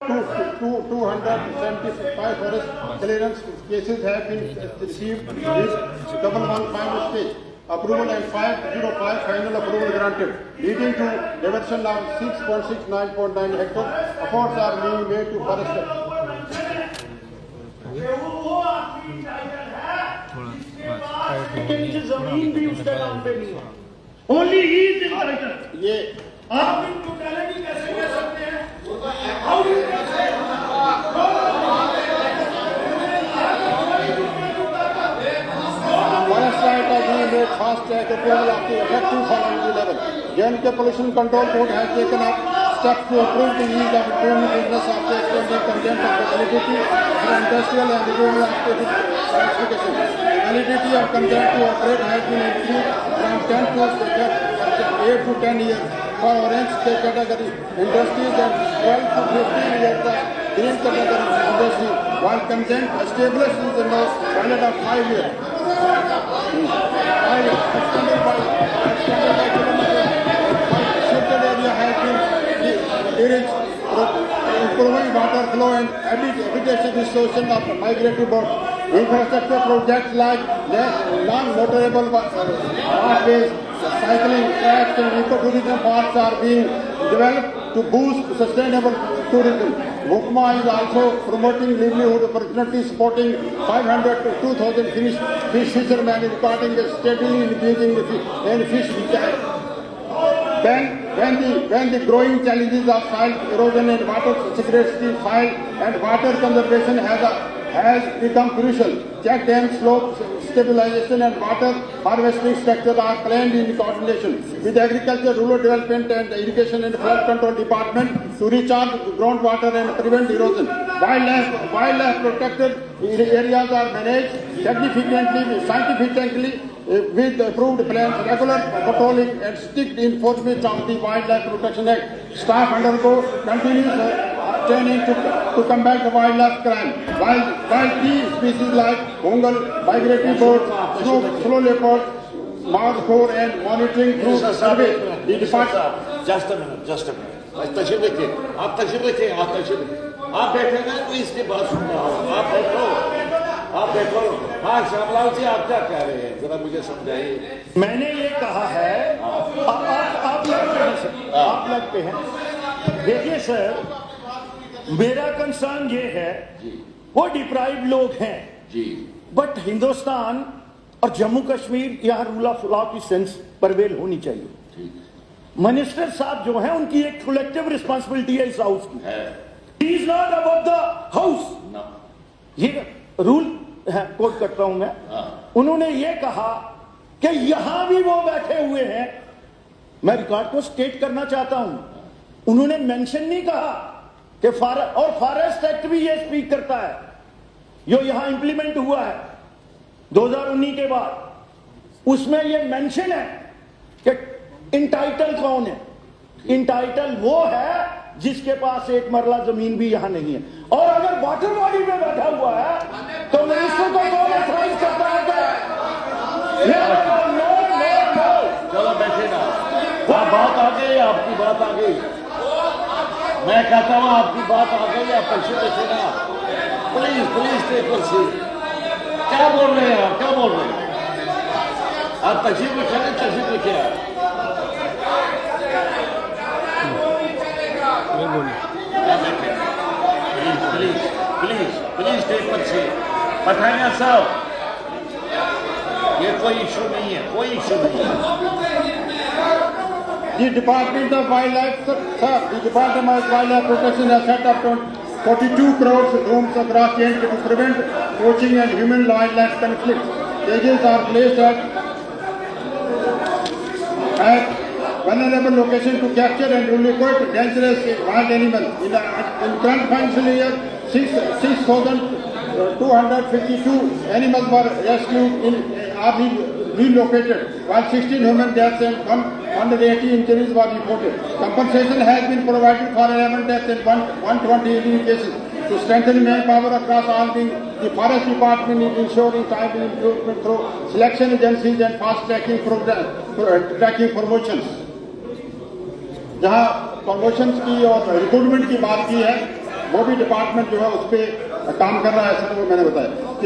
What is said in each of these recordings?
275 forest clearance cases have been received. This 115 stage approval and 505 final approval granted, leading to diversion of 6.69.9 hectares. Efforts are being made to forest. जमीन भी उसके नाम पे नहीं है, only he is entitled. ये आप in totality कैसे कह सकते हैं? Forest right has been made fast track approval of the effective following the level. J&K Pollution Control Board has taken up steps to improve the ease of doing business after extending content of the validity for industrial and renewable activity classification. Validity of consent to operate has been increased from 10 to 8 to 10 years for orange category industries and 12 to 15 years for green category industry, while consent established is the valid of 5 years. Extended by kilometers, shifted area has been enriched, improving water flow and habitation restoration of migratory birds. Infrastructure projects like non-motorable pathways, cycling tracks and ecotourism parks are being developed to boost sustainable tourism. WUCMA is also promoting livelihood opportunities, supporting 500 to 2,000 fish fishermen, recording steadily increasing in fish catch. When the growing challenges of soil erosion and water scarcity, soil and water conservation has become crucial. Check dam slope stabilization and water harvesting structures are planned in coordination with Agriculture, Rural Development and Irrigation and Flood Control Department to recharge groundwater and prevent erosion. Wildlife protected areas are managed significantly, scientifically with approved plans, regular patrolling and strict enforcement of the Wildlife Protection Act. Staff undergo continuous training to combat wildlife crime. While key species like Bengal, migratory birds, snow leopard, markhor and monitoring through survey. The department. Just a minute. तशरीफ रखिए, आप तशरीफ रखिए, आप बैठे ना तो इसकी बात सुन रहा हूँ। आप बैठो। हाँ श्यामलाल जी, आप क्या कह रहे हैं, जरा मुझे समझाइए। मैंने ये कहा है, आप लगते हैं सर, आप लगते हैं। देखिए सर, मेरा कंसर्न ये है, वो डिप्राइव्ड लोग हैं जी, बट हिंदुस्तान और जम्मू कश्मीर यहाँ रूल ऑफ लॉ की सेंस परवेल होनी चाहिए। मिनिस्टर साहब जो हैं उनकी एक कलेक्टिव रिस्पांसिबिलिटी है इस हाउस की। He is not above the house. ये रूल है, कोट करता हूं मैं। उन्होंने ये कहा कि यहां भी वो बैठे हुए हैं, मैं रिकॉर्ड को स्टेट करना चाहता हूं। उन्होंने मेंशन नहीं कहा कि फॉरेस्ट एक्ट भी ये स्पीक करता है, जो यहां इंप्लीमेंट हुआ है 2019 के बाद। उसमें ये मेंशन है कि इंटाइटल कौन है। इंटाइटल वो है जिसके पास एक मरला जमीन भी यहां नहीं है। और अगर वाटर बॉडी में बैठा हुआ है तो मिनिस्टर को कौन ऑथराइज करता है? चलो बैठे ना, बात आ गई, आपकी बात आ गई। मैं कहता हूँ आपकी बात आ गई, आप तशरीफ रखिए ना। Please take your seat. क्या बोल रहे हैं आप, क्या बोल रहे हैं आप? तशरीफ रखिए। Please take your seat. Pathania साहब, ये कोई इशू नहीं है। The Department of Wildlife Protection has set up 42 crores rooms across J&K to prevent poaching and human-wildlife conflicts. Cages are placed at vulnerable location to capture and relocate dangerous wild animals. In current financial year, 6,252 animals were rescued are relocated, while 16 human deaths and 180 injuries were reported. Compensation has been provided for 11 deaths and 120 injury cases. To strengthen manpower across all the Forest Department is ensuring timely improvement through selection agencies and fast tracking promotions. जहाँ promotions की और recruitment की बात की है, वो भी department जो है उस पर काम कर रहा है, सर वो मैंने बताया। The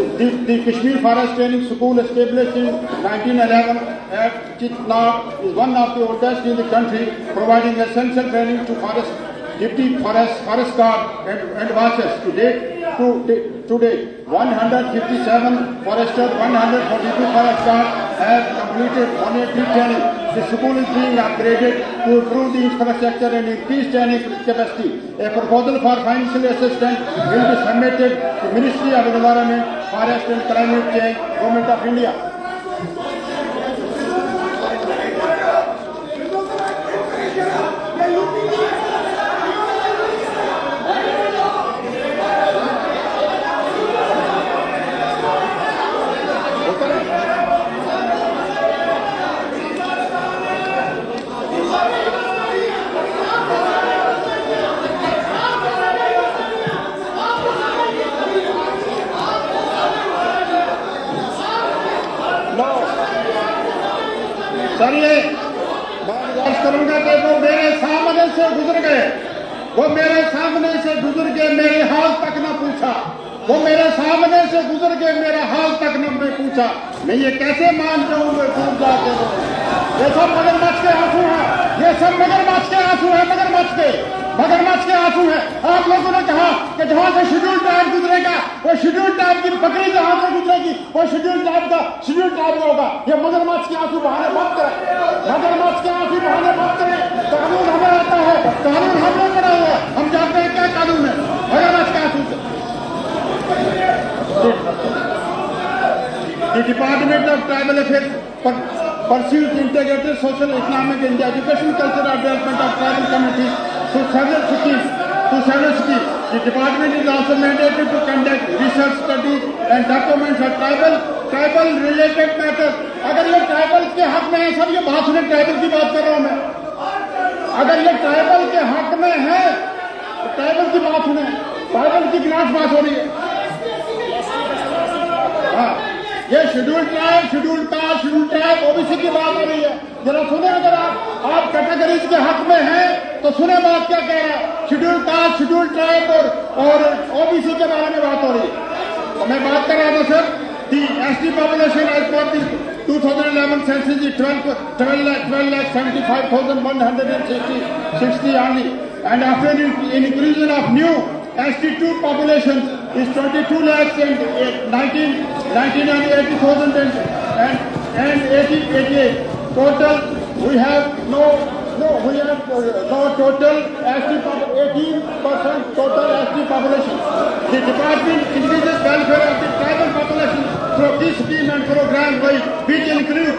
Kashmir forest training school established in 1911 at Chitnar is one of the oldest in the country, providing essential training to forest deputy forest guard and watchers. To date, 157 foresters, 142 forest guards have completed 180 training. The school is being upgraded to improve the infrastructure and increase training capacity. A proposal for financial assistance will be submitted to Ministry of Environment, Forest and Climate Change, Government of India. Sir ये मैं गुजारिश करूंगा कि वो मेरे सामने से गुजर गए, वो मेरे सामने से गुजर के मेरे हाल तक न पूछा, वो मेरे सामने से गुजर के मेरा हाल तक न मैं पूछा। मैं ये कैसे मान जाऊं मैं डूब जाके? ये सब मगरमच्छ के आंसू हैं, ये सब मगरमच्छ के आंसू हैं, मगरमच्छ के आंसू हैं। आप लोगों ने कहा कि जहां से शेड्यूल ट्राइब गुजरेगा वो शेड्यूल ट्राइब की बकरी जहां से गुजरेगी वो शेड्यूल ट्राइब होगा। ये मगरमच्छ के आंसू बहाने मत करें, मगरमच्छ के आंसू बहाने मत करें। कानून हमें आता है, कानून हमने पढ़ा हुआ है, हम जानते हैं क्या कानून है। मगरमच्छ के आंसू से The Department of Tribal Affairs pursues integrated social, economic and education cultural development of tribal communities through several cities. The department is also mandated to conduct research studies and documents on tribal related matters. अगर ये tribal के हक में है sir, ये बात सुने, tribal की बात कर रहा हूँ मैं। अगर ये ट्राइबल के हक में है तो ट्राइबल की बात सुने, ट्राइबल की गिलास बात हो रही है। हाँ, ये शेड्यूल ट्राइब ओबीसी की बात हो रही है। जरा सुने, अगर आप कैटेगरीज के हक में हैं तो सुने बात क्या कह रहा है। शेड्यूल ट्राइब और ओबीसी के बारे में बात हो रही है। तो मैं बात कर रहा था sir, the ST population as per the 2011 census is 12,75,160 only, and after inclusion of new ST2 population is 22 lakhs and 19,80,000 and 88. Total we have no total ST 18% total ST population. The department increases welfare of the tribal population through this scheme and program which include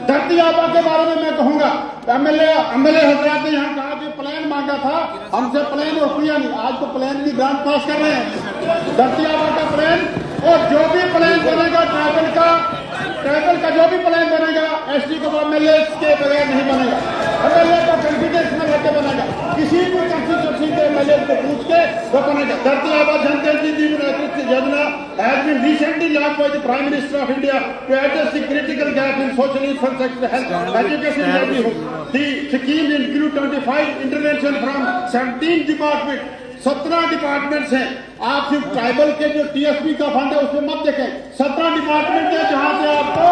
धरती आबा के बारे में मैं कहूंगा। MLA हजरात ने यहाँ कहा कि प्लान मांगा था, हमसे प्लान और किया नहीं। आज तो प्लान की ग्रांट पास कर रहे हैं, धरती आबा का प्लान। और जो भी प्लान बनेगा ट्राइबल का जो भी प्लान बनेगा एसटी को एमएलए के बगैर नहीं बनेगा। एमएलए का कॉन्फिडेंस में रहकर बनेगा, किसी भी कंस्टिट्यूंसी के एमएलए को पूछ के वो बनेगा। धरती आबा जनता योजना has been recently launched by the Prime Minister of India to address the critical gap in social infrastructure, health, education, and livelihood. The scheme includes 25 intervention from 17 departments. 17 departments हैं। आप सिर्फ ट्राइबल के जो टीएसपी का fund है उसमें मत देखें। 17 डिपार्टमेंट है जहां से आपको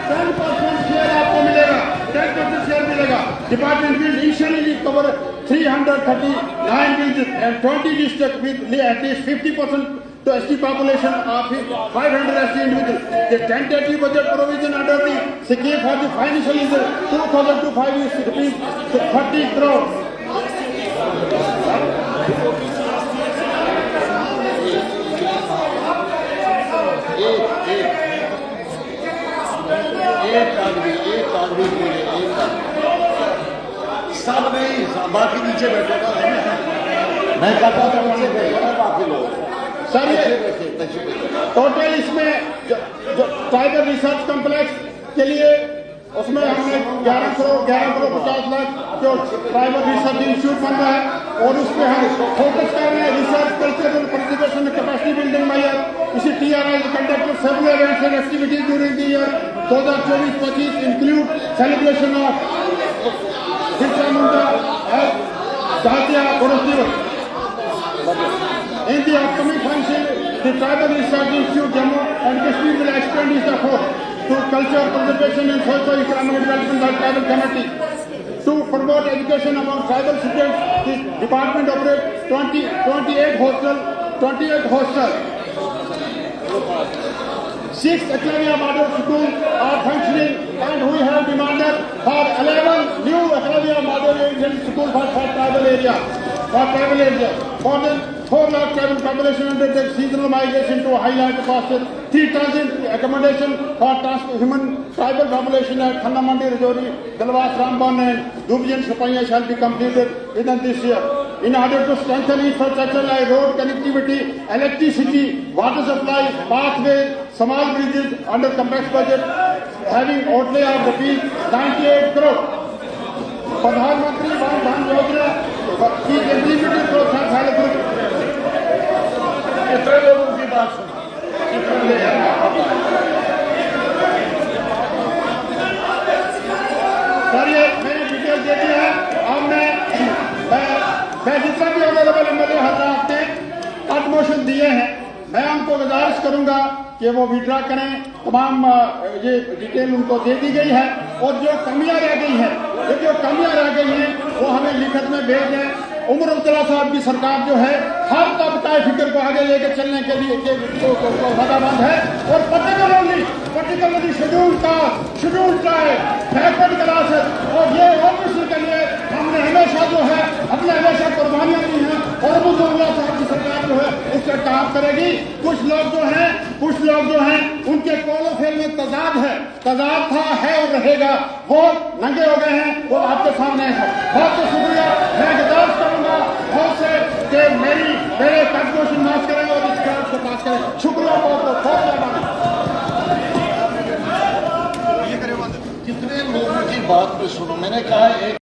10% शेयर आपको मिलेगा, 10% शेयर मिलेगा। Department will initially cover 339 villages and 20 districts with at least 50% to ST population of 500 ST individuals. The tentative budget provision under the scheme for the financial year 2005 is rupees 30 crore. एक आदमी सब नहीं, बाकी नीचे बैठे था। मैं कहता था नीचे बैठे बाकी लोग सर टोटल इसमें जो ट्राइबल रिसर्च कॉम्प्लेक्स के लिए उसमें हमने 11 करोड़ 50 लाख जो ट्राइबल रिसर्च इंस्टीट्यूट बन रहा है और उस पर हम फोकस कर रहे हैं। Research cultural preservation capacity building major. इसी TRI conducted several events and activities during the year 2024-25 include celebration of Birsa Munda as Jatiya Gaurav दिवस। In the upcoming function, the Tribal Research Institute Jammu and Kashmir will extend its effort to culture preservation and socio-economic development of tribal community. To promote education among tribal students, the department operates 28 hostels. 6 Eklavya model schools are functioning, and we have demanded for 11 new Eklavya model schools for tribal area. More than 4 lakh tribal population undertakes seasonal migration to highland pastures. 3,000 accommodation for human tribal population at Khandamandi, Rajouri, Dalwas, Ramban and Dubian Shapaya shall be completed within this year. In order to strengthen infrastructure like road connectivity, electricity, water supply, pathways, small bridges under complex budget, having outlay of rupees 98 crore. प्रधानमंत्री one धन योजना की executive प्रोत्साहन health group कितने लोगों की बात सुनी? कितने सर ये मैंने डिटेल दे दी है। अब मैं जितना भी अवेलेबल एमएलए हजरात ने मोशन दिए हैं, मैं उनको गुजारिश करूंगा कि वो विड्रा करें। तमाम ये डिटेल उनको दे दी गई है, और जो कमियां रह गई हैं, वो हमें लिखत में भेज दें। उमर अब्दुल्ला साहब की सरकार जो है हर तबका फिक्र को आगे लेकर चलने के लिए वदाबंद है, और particularly schedule tribe, backward classes, और ये ऑपरेशन के लिए हमने हमेशा जो है अपने कुर्बानियां दी हैं, और अब्दुल्ला साहब की सरकार जो है उससे काम करेगी। कुछ लोग जो हैं उनके कोलोफेल में तजाद था, है और रहेगा। वो नंगे हो गए हैं, वो आपके सामने है। बहुत बहुत शुक्रिया। मैं गुजारिश करूंगा बहुत से कि मेरे कंट्रीब्यूशन माफ करें और इस कार्ड को पास करें। शुक्रिया बहुत मेहरबानी। कितने लोगों की बात में सुनो, मैंने कहा एक